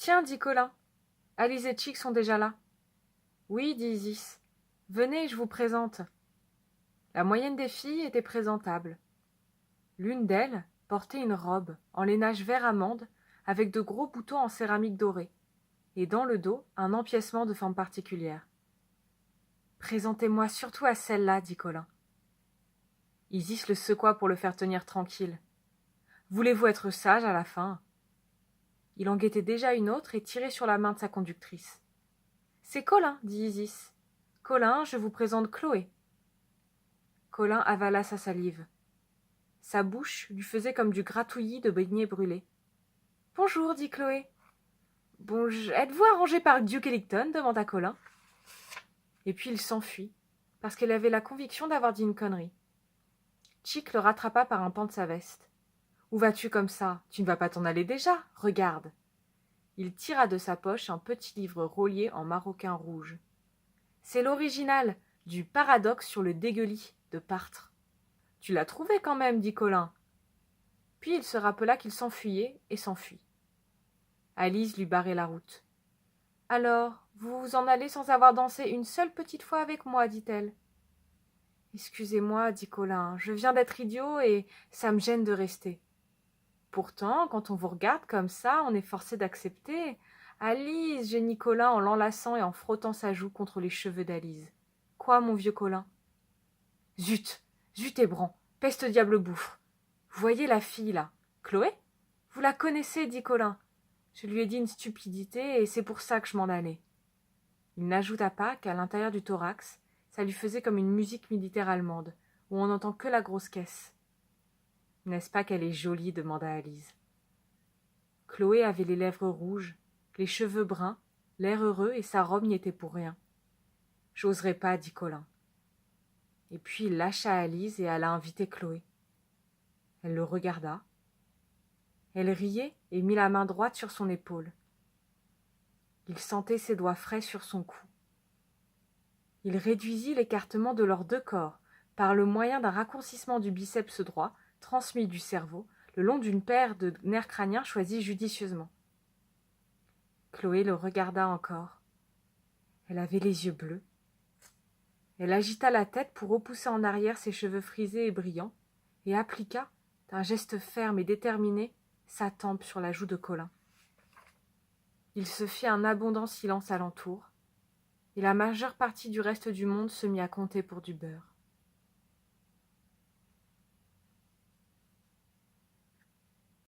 Tiens, dit Colin. Alice et Chick sont déjà là. Oui, dit Isis. Venez, je vous présente. La moyenne des filles était présentable. L'une d'elles portait une robe en lainage vert amande avec de gros boutons en céramique dorée, et dans le dos un empiècement de forme particulière. Présentez-moi surtout à celle-là, dit Colin. Isis le secoua pour le faire tenir tranquille. Voulez-vous être sage à la fin? Il en guettait déjà une autre et tirait sur la main de sa conductrice. C'est Colin, dit Isis. Colin, je vous présente Chloé. Colin avala sa salive. Sa bouche lui faisait comme du gratouillis de beignets brûlés. Bonjour, dit Chloé. Bonjour. Êtes-vous arrangé par Duke Ellington demanda Colin. Et puis il s'enfuit, parce qu'elle avait la conviction d'avoir dit une connerie. Chick le rattrapa par un pan de sa veste. Où vas-tu comme ça? Tu ne vas pas t'en aller déjà? Regarde. Il tira de sa poche un petit livre relié en maroquin rouge. C'est l'original du Paradoxe sur le dégueulis de Partre. Tu l'as trouvé quand même, dit Colin. Puis il se rappela qu'il s'enfuyait et s'enfuit. Alice lui barrait la route. Alors, vous vous en allez sans avoir dansé une seule petite fois avec moi, dit-elle. Excusez-moi, dit Colin, je viens d'être idiot et ça me gêne de rester. Pourtant, quand on vous regarde comme ça, on est forcé d'accepter. Alice, gémit Colin en l'enlaçant et en frottant sa joue contre les cheveux d'Alice. Quoi, mon vieux Colin? Zut, zut Hébran, peste diable bouffe. Vous voyez la fille, là, Chloé? Vous la connaissez, dit Colin. Je lui ai dit une stupidité et c'est pour ça que je m'en allais. Il n'ajouta pas qu'à l'intérieur du thorax, ça lui faisait comme une musique militaire allemande, où on n'entend que la grosse caisse. N'est-ce pas qu'elle est jolie? Demanda Alice. Chloé avait les lèvres rouges, les cheveux bruns, l'air heureux et sa robe n'y était pour rien. J'oserais pas, dit Colin. Et puis il lâcha Alice et alla inviter Chloé. Elle le regarda. Elle riait et mit la main droite sur son épaule. Il sentait ses doigts frais sur son cou. Il réduisit l'écartement de leurs deux corps par le moyen d'un raccourcissement du biceps droit, transmis du cerveau, le long d'une paire de nerfs crâniens choisis judicieusement. Chloé le regarda encore. Elle avait les yeux bleus. Elle agita la tête pour repousser en arrière ses cheveux frisés et brillants, et appliqua, d'un geste ferme et déterminé, sa tempe sur la joue de Colin. Il se fit un abondant silence alentour, et la majeure partie du reste du monde se mit à compter pour du beurre.